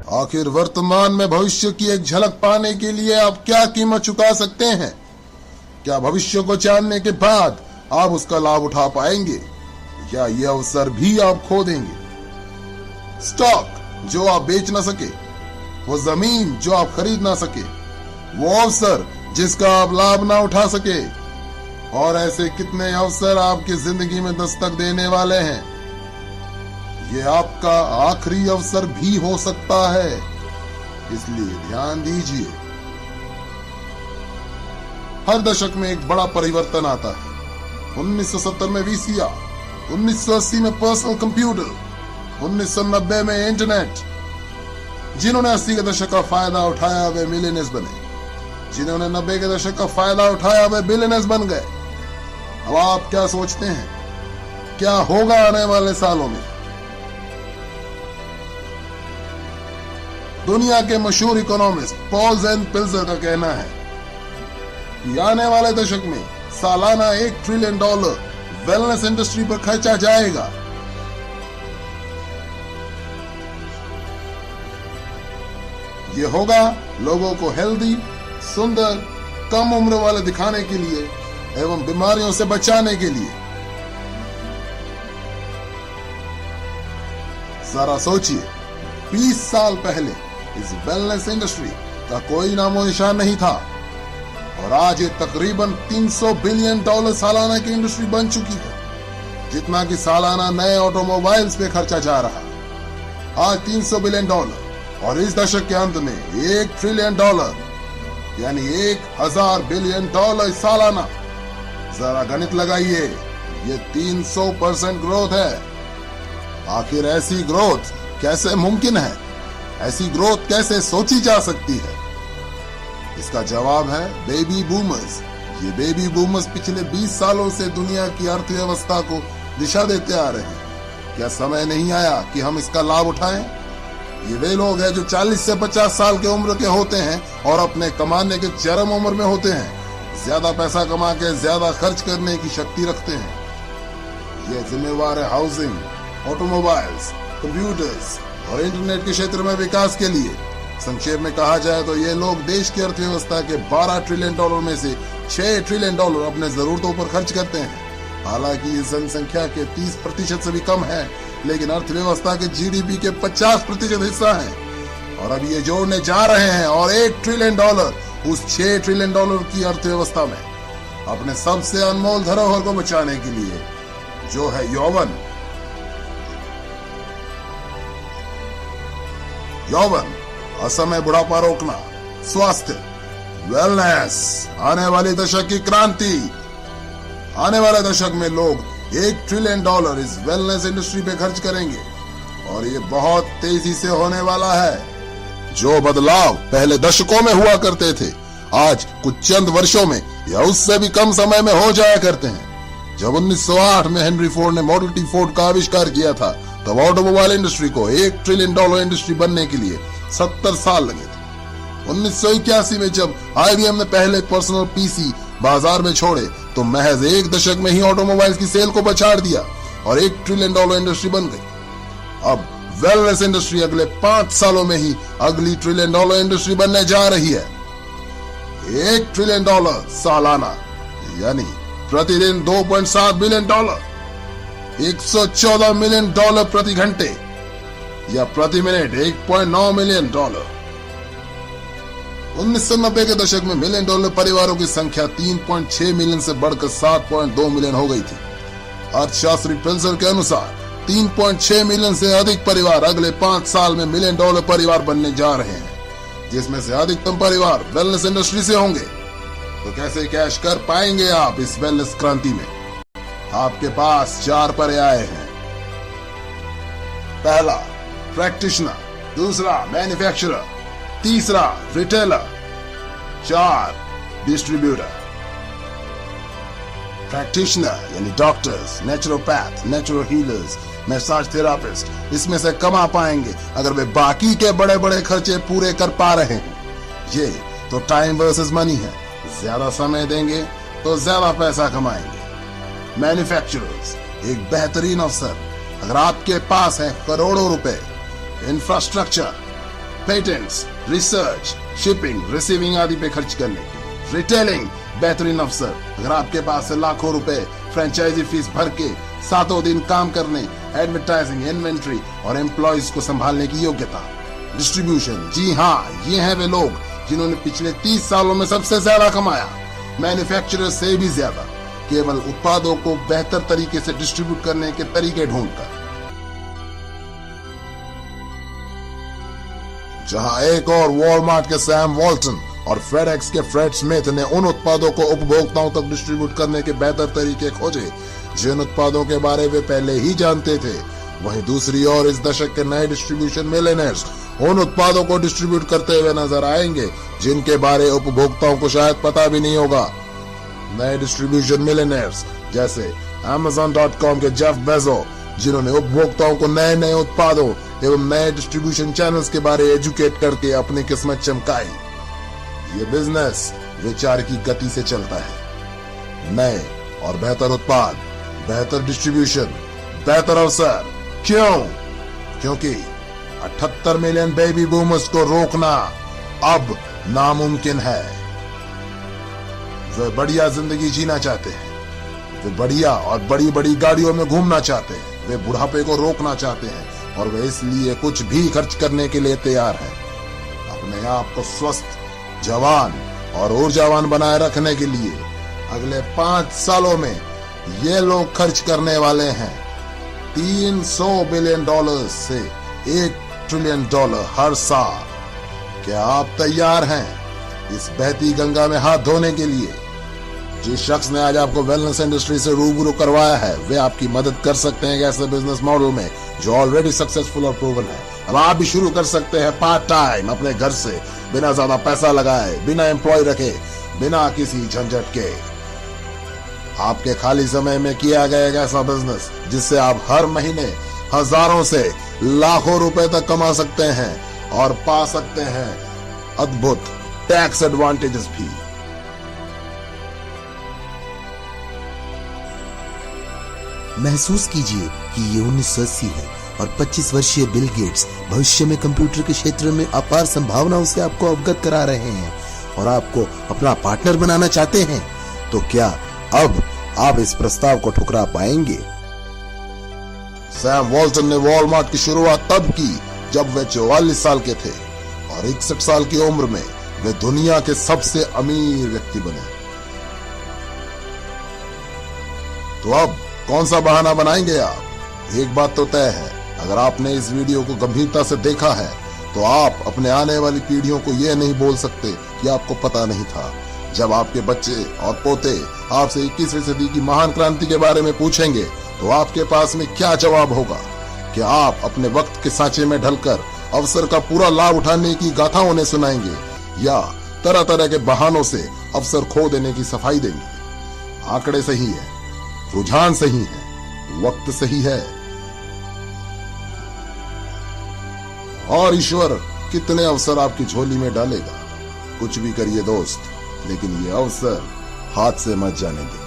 आखिर वर्तमान में भविष्य की एक झलक पाने के लिए आप क्या कीमत चुका सकते हैं? क्या भविष्य को जानने के बाद आप उसका लाभ उठा पाएंगे या ये अवसर भी आप खो देंगे? स्टॉक जो आप बेच ना सके, वो जमीन जो आप खरीद ना सके, वो अवसर जिसका आप लाभ ना उठा सके, और ऐसे कितने अवसर आपकी जिंदगी में दस्तक देने वाले हैं। ये आपका आखिरी अवसर भी हो सकता है, इसलिए ध्यान दीजिए। हर दशक में एक बड़ा परिवर्तन आता है। 1970 में वीसीआर, 1980 में पर्सनल कंप्यूटर, 1990 में इंटरनेट। जिन्होंने 80 के दशक का फायदा उठाया वे मिलियनेयर्स बने, जिन्होंने 90 के दशक का फायदा उठाया वे बिलियनेयर्स बन गए। अब आप क्या सोचते हैं क्या होगा आने वाले सालों में? दुनिया के मशहूर इकोनॉमिस्ट पॉल जेन पिल्जर का कहना है कि आने वाले दशक में सालाना $1 ट्रिलियन वेलनेस इंडस्ट्री पर खर्चा जाएगा। ये होगा लोगों को हेल्दी, सुंदर, कम उम्र वाले दिखाने के लिए एवं बीमारियों से बचाने के लिए। जरा सोचिए, 20 साल पहले इस वेलनेस इंडस्ट्री का कोई नामो निशान नहीं था और आज ये तकरीबन $300 बिलियन सालाना की इंडस्ट्री बन चुकी है, जितना कि सालाना नए ऑटोमोबाइल्स पे खर्चा जा रहा है। आज $300 बिलियन और इस दशक के अंत में $1 ट्रिलियन यानी 1000 बिलियन सालाना। जरा गणित लगाइए, ये 300% ग्रोथ है। आखिर ऐसी ग्रोथ कैसे मुमकिन है? ऐसी ग्रोथ कैसे सोची जा सकती है? इसका जवाब है बेबी बूमर्स। ये बेबी बूमर्स पिछले 20 सालों से दुनिया की अर्थव्यवस्था को दिशा देते आ रहे हैं। क्या समय नहीं आया कि हम इसका लाभ उठाएं? ये वे लोग हैं जो 40 से 50 साल के उम्र के होते हैं और अपने कमाने के चरम उम्र में होते हैं। ज्यादा पैसा कमा के ज्यादा खर्च करने की शक्ति रखते हैं। ये जिम्मेवार है हाउसिंग, ऑटोमोबाइल्स, कंप्यूटर्स और इंटरनेट के क्षेत्र में विकास के लिए। संक्षेप में कहा जाए तो ये लोग देश की अर्थव्यवस्था के $12 ट्रिलियन में से $6 ट्रिलियन अपने जरूरतों पर खर्च करते हैं। हालांकि ये जनसंख्या के 30% से भी कम है, लेकिन अर्थव्यवस्था के जीडीपी के 50% हिस्सा है। और अब ये जोड़ने जा रहे हैं और $1 ट्रिलियन उस $6 ट्रिलियन की अर्थव्यवस्था में अपने सबसे अनमोल धरोहर को बचाने के लिए, जो है यौवन। यौवन, असमय बुढ़ापा रोकना, स्वास्थ्य, वेलनेस, आने वाली दशक की क्रांति। आने वाले दशक में लोग $1 ट्रिलियन इस वेलनेस इंडस्ट्री पे खर्च करेंगे और ये बहुत तेजी से होने वाला है। जो बदलाव पहले दशकों में हुआ करते थे, आज कुछ चंद वर्षों में या उससे भी कम समय में हो जाया करते हैं। जब 1908 में हेनरी फोर्ड ने मॉडल टी फोर्ड का आविष्कार किया था, तब ऑटोमोबाइल इंडस्ट्री को $1 ट्रिलियन इंडस्ट्री बनने के लिए 70 साल लगे थे। 1981 में जब IBM ने पहले पर्सनल पीसी बाजार में छोड़े, तो महज 1 दशक में ही ऑटोमोबाइल्स की सेल को पछाड़ दिया और $1 ट्रिलियन इंडस्ट्री बन गई। अब वेलनेस इंडस्ट्री अगले 5 सालों में ही अगली $1 ट्रिलियन इंडस्ट्री बनने जा रही है। $1 ट्रिलियन सालाना यानी प्रतिदिन $2.7 बिलियन, $114 मिलियन प्रति घंटे या प्रति मिनट $1.9 मिलियन। 1990 के दशक में $1 मिलियन परिवारों की संख्या 3.6 मिलियन से बढ़कर 7.2 मिलियन हो गई थी। अर्थशास्त्री पिल्जर के अनुसार 3.6 मिलियन से अधिक परिवार अगले 5 साल में $1 मिलियन परिवार बनने जा रहे हैं, जिसमें से अधिकतम परिवार वेलनेस इंडस्ट्री से होंगे। तो कैसे कैश कर पाएंगे आप इस वेलनेस क्रांति में? आपके पास 4 पर्याय हैं। पहला, प्रैक्टिशनर। दूसरा, मैन्युफैक्चरर। तीसरा, रिटेलर। 4, डिस्ट्रीब्यूटर। प्रैक्टिशनर यानी doctors, naturopath, naturo healers, massage therapist, इसमें से कमा पाएंगे अगर वे बाकी के बड़े बड़े खर्चे पूरे कर पा रहे हैं। ये तो टाइम वर्सेस मनी है। ज्यादा समय देंगे तो ज्यादा पैसा कमाएंगे। मैन्युफैक्चरर्स, एक बेहतरीन अवसर। अगर आपके पास है करोड़ों रुपए, infrastructure, patents, research, shipping, receiving आदि पे खर्च करने के लिए। रिटेलिंग, बेहतरीन अवसर। अगर आपके पास है लाखों रुपए फ्रेंचाइजी फीस भर के सातों दिन काम करने, एडवर्टाइजिंग, इन्वेंट्री और एम्प्लॉयज को संभालने की योग्यता। डिस्ट्रीब्यूशन, जी हाँ, ये हैं वे लोग जिन्होंने पिछले 30 सालों में सबसे ज्यादा कमाया, मैन्युफैक्चरर से भी ज्यादा, केवल उत्पादों को बेहतर तरीके से डिस्ट्रीब्यूट करने के तरीके ढूंढकर। जहां एक और वॉलमार्ट के सैम वॉल्टन और फेडेक्स के फ्रेड स्मिथ ने उन उत्पादों को उपभोक्ताओं तक डिस्ट्रीब्यूट करने के बेहतर तरीके खोजे जिन उत्पादों के बारे में पहले ही जानते थे, वहीं दूसरी ओर इस दशक के नए डिस्ट्रीब्यूशन मिलियनेयर्स उन उत्पादों को डिस्ट्रीब्यूट करते हुए नजर आएंगे जिनके बारे उपभोक्ताओं को शायद पता भी नहीं होगा। नए डिस्ट्रीब्यूशन मिलियनेयर्स जैसे Amazon.com के जेफ बेजो, जिन्होंने उपभोक्ताओं को नए नए उत्पादों एवं नए डिस्ट्रीब्यूशन चैनल्स के बारे एजुकेट करके अपनी किस्मत चमकाई। ये बिजनेस विचार की गति से चलता है। नए और बेहतर उत्पाद, बेहतर डिस्ट्रीब्यूशन, बेहतर अवसर। क्यों? क्योंकि 78 मिलियन बेबी बूमर्स को रोकना अब नामुमकिन है। वे बढ़िया जिंदगी जीना चाहते हैं, वे बढ़िया और बड़ी बड़ी गाड़ियों में घूमना चाहते हैं, वे बुढ़ापे को रोकना चाहते हैं और वे इसलिए कुछ भी खर्च करने के लिए तैयार हैं। अपने आप को स्वस्थ, जवान और ऊर्जावान बनाए रखने के लिए अगले 5 सालों में ये लोग खर्च करने वाले हैं $300 बिलियन से $1 ट्रिलियन हर साल। क्या आप तैयार हैं इस बहती गंगा में हाथ धोने के लिए? जिस शख्स ने आज आपको वेलनेस इंडस्ट्री से रूबरू करवाया है, वे आपकी मदद कर सकते हैं ऐसे बिजनेस मॉडल में जो ऑलरेडी सक्सेसफुल और प्रूवन है। अब आप भी शुरू कर सकते हैं पार्ट टाइम अपने घर से, बिना ज्यादा पैसा लगाए, बिना एम्प्लॉय रखे, बिना किसी झंझट के। आपके खाली समय में किया गया एक ऐसा बिजनेस जिससे आप हर महीने हजारों से लाखों रुपए तक कमा सकते हैं और पा सकते हैं अद्भुत टैक्स एडवांटेजेस भी। महसूस कीजिए कि ये 1980 है और 25 वर्षीय बिल गेट्स भविष्य में कंप्यूटर के क्षेत्र में अपार संभावनाओं से आपको अवगत करा रहे हैं और आपको अपना पार्टनर बनाना चाहते हैं। तो क्या अब आप इस प्रस्ताव को ठुकरा पाएंगे? सैम वॉल्टन ने वॉलमार्ट की शुरुआत तब की जब वे 44 साल के थे और 61 साल की उम्र में वे दुनिया के सबसे अमीर व्यक्ति बने। तो अब कौन सा बहाना बनाएंगे आप? एक बात तो तय है, अगर आपने इस वीडियो को गंभीरता से देखा है तो आप अपने आने वाली पीढ़ियों को यह नहीं बोल सकते कि आपको पता नहीं था। जब आपके बच्चे और पोते आपसे 21वीं सदी की महान क्रांति के बारे में पूछेंगे तो आपके पास में क्या जवाब होगा? क्या आप अपने वक्त के सांचे में ढलकर अवसर का पूरा लाभ उठाने की गाथा उन्हें सुनाएंगे या तरह तरह के बहानों से अवसर खो देने की सफाई देंगे? आंकड़े सही है, रुझान सही है, वक्त सही है और ईश्वर कितने अवसर आपकी झोली में डालेगा। कुछ भी करिए दोस्त, लेकिन ये अवसर हाथ से मत जाने दें।